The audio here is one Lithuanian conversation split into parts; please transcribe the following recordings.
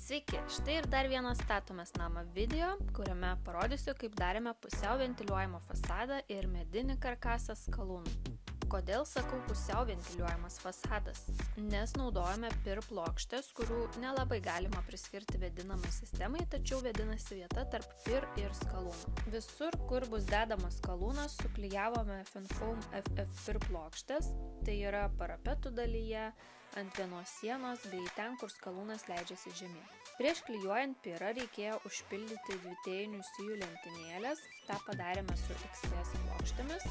Sveiki, štai ir dar vienas statomės namą video, kuriame parodysiu, kaip darėme pusiau ventiliuojamą fasadą ir medinį karkasą skalūnų. Kodėl sakau pusiau ventiliuojamas fasadas? Nes naudojame PIR plokštės, kurių nelabai galima priskirti vėdinamai sistemai, tačiau vėdinasi vieta tarp PIR ir skalūnų. Visur, kur bus dedamas skalūnas, suklijavome FinFoam FF PIR plokštės, tai yra parapetų dalyje, ant vienos sienos bei ten, kur skalūnas leidžiasi žemyn. Prieš klijuojant PIRą reikėjo užpildyti dvitėjinių sijų lentynėlės, tą padarėme su XPS plokštėmis.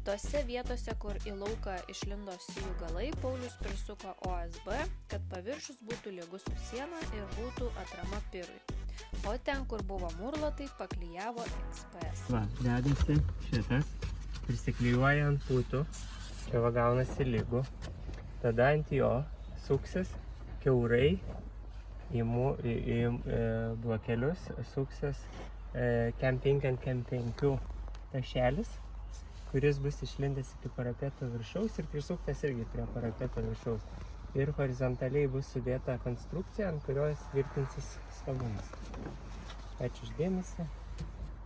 Tose vietose, kur į lauką išlindo sijų galai, Paulius prisuko OSB, kad paviršius būtų lygus su siena ir būtų atrama PIRui. O ten, kur buvo murlotai, paklijavo XPS. Va, dedasi šitas, prisiklijuoja ant putų, čia va gaunasi lygu. Tada ant jo suksis kiaurai į blokelius, suksis Cam5 ant Cam5 tašelis, kuris bus išlindęs iki parapeto viršaus ir prisuktas irgi prie parapeto viršaus. Ir horizontaliai bus sudėta konstrukcija, ant kurios tvirtinsis skalūnas. Ačiū už dėmesį.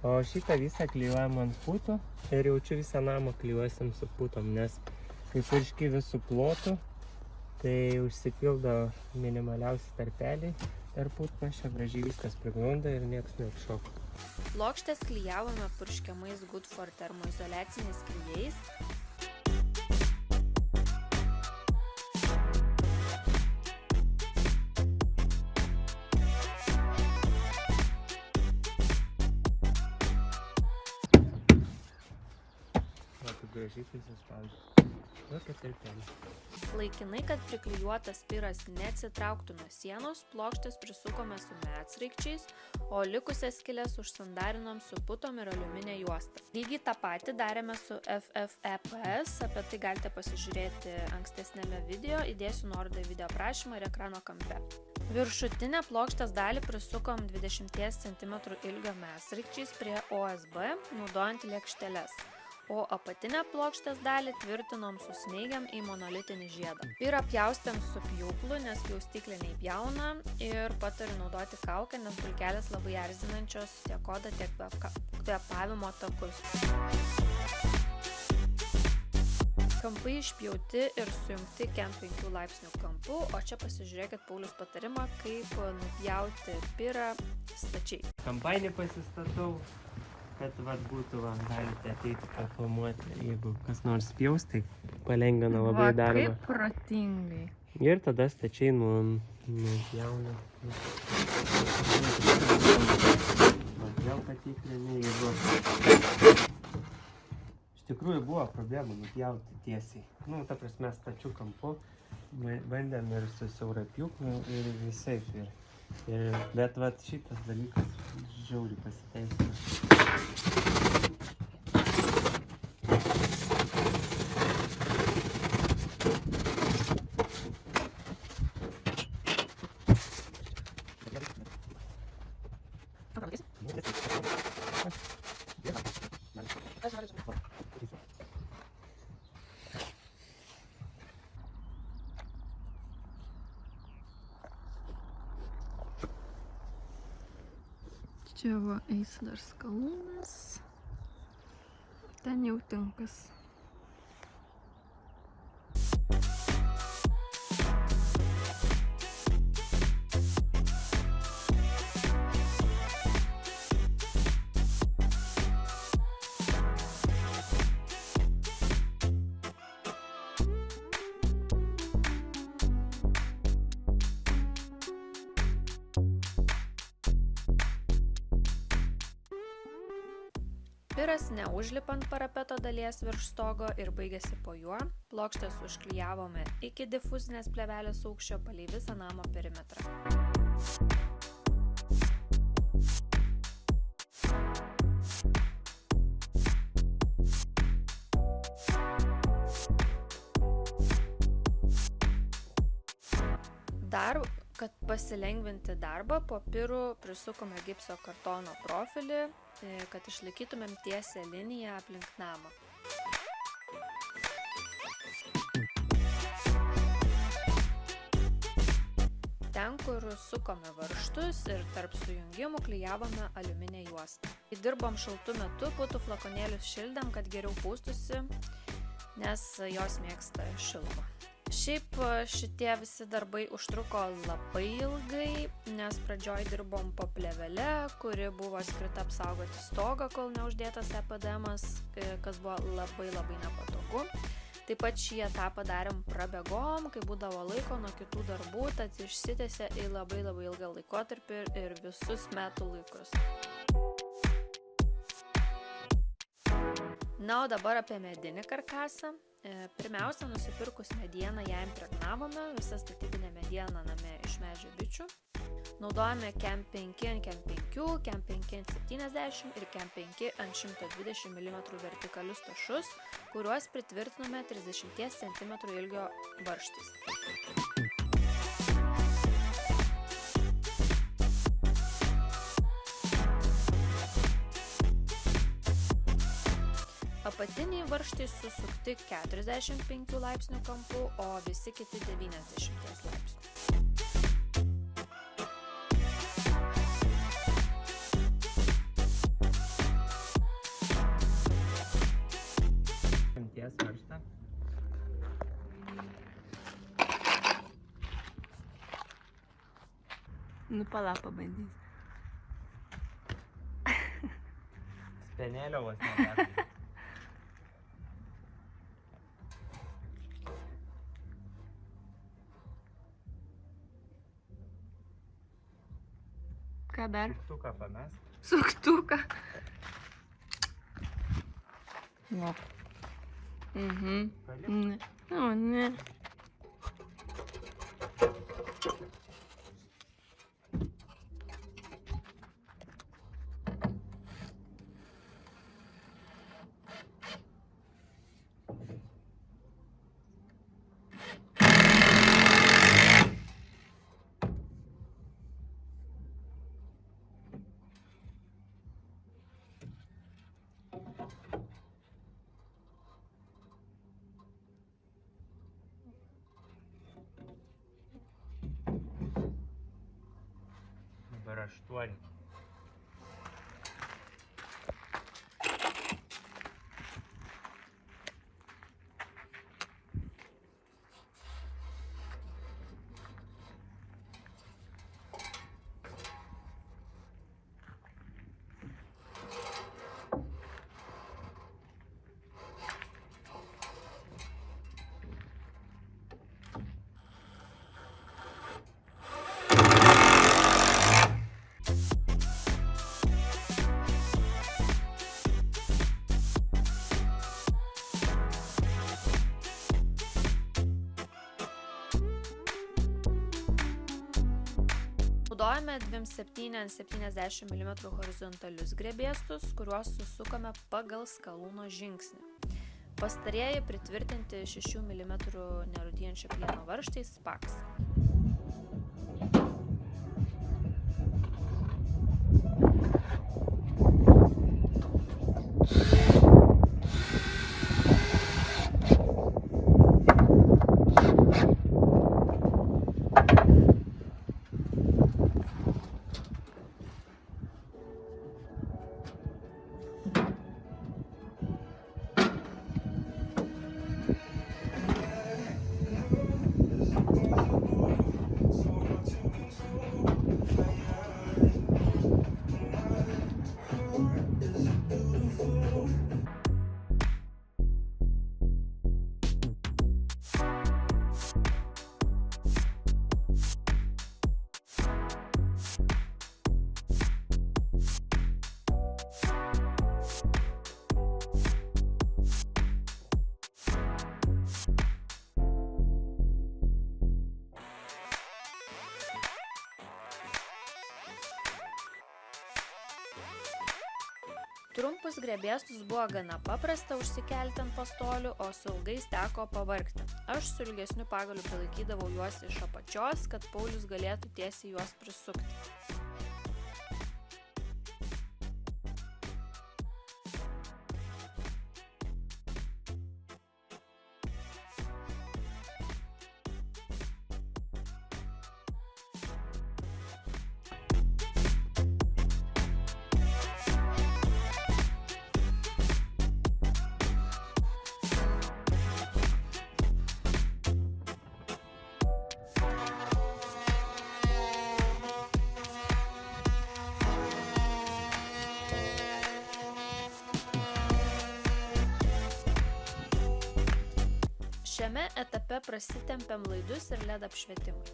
O šitą visą klijuojam ant putų ir jaučiu visą namą klijuosim su putom, nes kai purški visų plotų, tai užsipildo minimaliausi tarpeliai tarp putplasčio, gražiai viskas priglunda ir nieks neatšoka. Plokštės klijavome purškiamais Goodfor termoizoliaciniais klijais. Gražiai prisispaudžia. Laikinai, kad priklijuotas PIRas neatsitrauktų nuo sienos, plokštės prisukome su medsraigčiais, o likusias skyles užsandarinom su putom ir aliuminė juosta. Lygiai tą patį darėme su FFEPS, apie tai galite pasižiūrėti ankstesnėme video, įdėsiu nuorodą į video aprašymą ir ekrano kampe. Viršutinę plokštės dalį prisukom 20 cm ilgio medsraigčiais prie OSB, naudojant lėkšteles. O apatinę plokštės dalį tvirtinom su smeigiam į monolitinį žiedą. PIRą pjaustėm su pjūklu, nes pjaustyklė neįpjauna ir patariu naudoti kaukę, nes dulkelės labai erzinančios tiek odą, tiek kvėpavimo takus. Kampai išpjauti ir sujungti Cam5 laipsnių kampu, o čia pasižiūrėkit Paulius patarimą, kaip nupjauti PIRą stačiai. Kampainį pasistatau, kad būtų, galite ateiti pafilmuoti, jeigu kas nors pjaus, tai palengvina labai darbą. Kaip protingai. Ir tada stačiai nupjauna. Vėl patikrinai, jeigu... Iš tikrųjų buvo problemų nupjauti tiesiai. Ta prasme, stačių kampu bandėm ir su siaura pjūklu ir visai. Bet šitas dalykas žiauriai pasiteisino. Čia va eis dar skalūnas, ten jau tinkas. PIRas neužlipa ant parapeto dalies virš stogo ir baigėsi po juo. Plokštės užklijavome iki difuzinės plėvelės aukščio palei visą namo perimetrą. Dar, kad pasilengvinti darbą, po PIRų prisukome gipso kartono profilį, kad išlaikytumėm tiesią liniją aplink namą. ten, kur sukome varžtus ir tarp sujungimų klijavome aliuminę juostą. Kai dirbom šaltu metu, putų flakonėlius šildėm, kad geriau pūstusi, nes jos mėgsta šilumą. Šiaip šitie visi darbai užtruko labai ilgai, nes pradžioj dirbom po plėvele, kuri buvo skirta apsaugoti stogą, kol neuždėtas EPDM-as, kas buvo labai nepatogu. Taip pat šį etapą darėm prabėgom, kai būdavo laiko nuo kitų darbų, tad išsitęsė į labai ilgą laikotarpį ir visus metų laikus. Na, o dabar apie medinį karkasą. Pirmiausia, nusipirkus medieną ją impregnavome, visą statybinę medieną name iš medžio bičių. Naudojame KEM 5 ant KEM 5, KEM 5 ant 70 ir KEM 5 ant 120 mm vertikalius tašus, kuriuos pritvirtinome 30 cm ilgio varžtais. Apatiniai varžtai susukti 45 laipsnių kampu, o visi kiti 90 laipsnių. Ties varžtą. Nu, pala pabandys. Spenelio vos nedarė. Ką dar? Suktuką pames. Suktuką. No. Ne. O, ne. Dabar 8. Naudojame 27 ant 70 mm horizontalius grėbėstus, kuriuos susukame pagal skalūno žingsnį. Pastarieji pritvirtinti 6 mm nerūdijančio plieno varžtais Pax. Trumpus grėbėstus buvo gana paprasta užsikelti ant pastolių, o su ilgais teko pavargti. Aš su ilgesniu pagaliu palaikydavau juos iš apačios, kad Paulius galėtų tiesiai juos prisukti. Šiame etape prasitempiam laidus ir LED apšvietimui.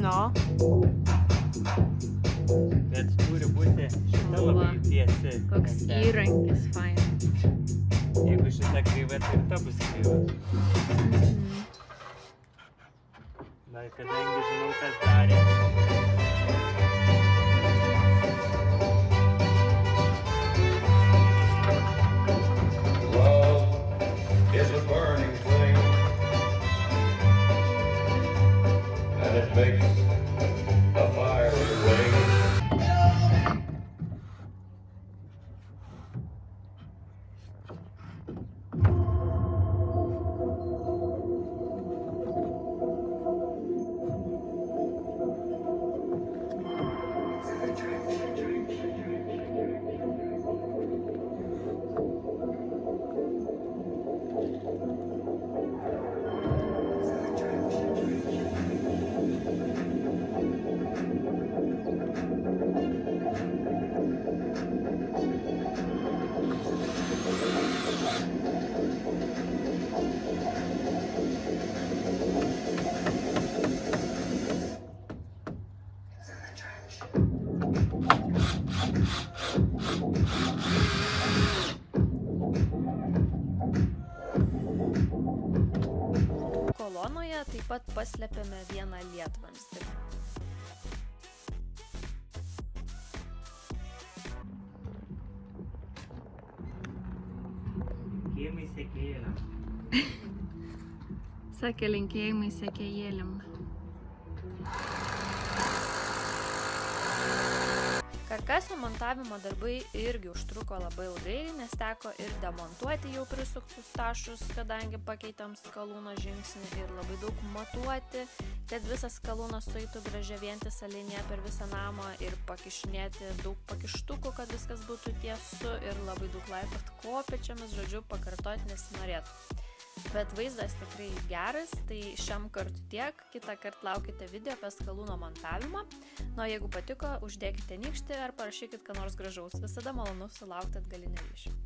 No. Bet turi būti šita labai tiesi. Koks įrankis fainas. Jeigu šita kreiva, tai ir ta bus kreiva. Na, kadangi žinau, kas darė. Love is a burning flame, and it makes a fiery flame. Kolonoje taip pat paslėpėme vieną lietvamzdį. Linkėjimai sekėjėliam. Sakė linkėjimai sekėjėliam. Karkaso montavimo darbai irgi užtruko labai ilgai, nes teko ir demontuoti jau prisuktus tašus, kadangi pakeitėm skalūno žingsnį ir labai daug matuoti, kad visas skalūnas sueitų gražia vientisa linija per visą namą ir pakišinėti daug pakištukų, kad viskas būtų tiesu ir labai daug laipot kopėčiamis, žodžiu, pakartoti nesinorėtų. Bet vaizdas tikrai geras, tai šiam kartu tiek, kitą kartą laukite video apie skalūno montavimą. Na, jeigu patiko, uždėkite nykštį ar parašykit ką nors gražaus, visada malonu sulaukti atgalinio ryšio.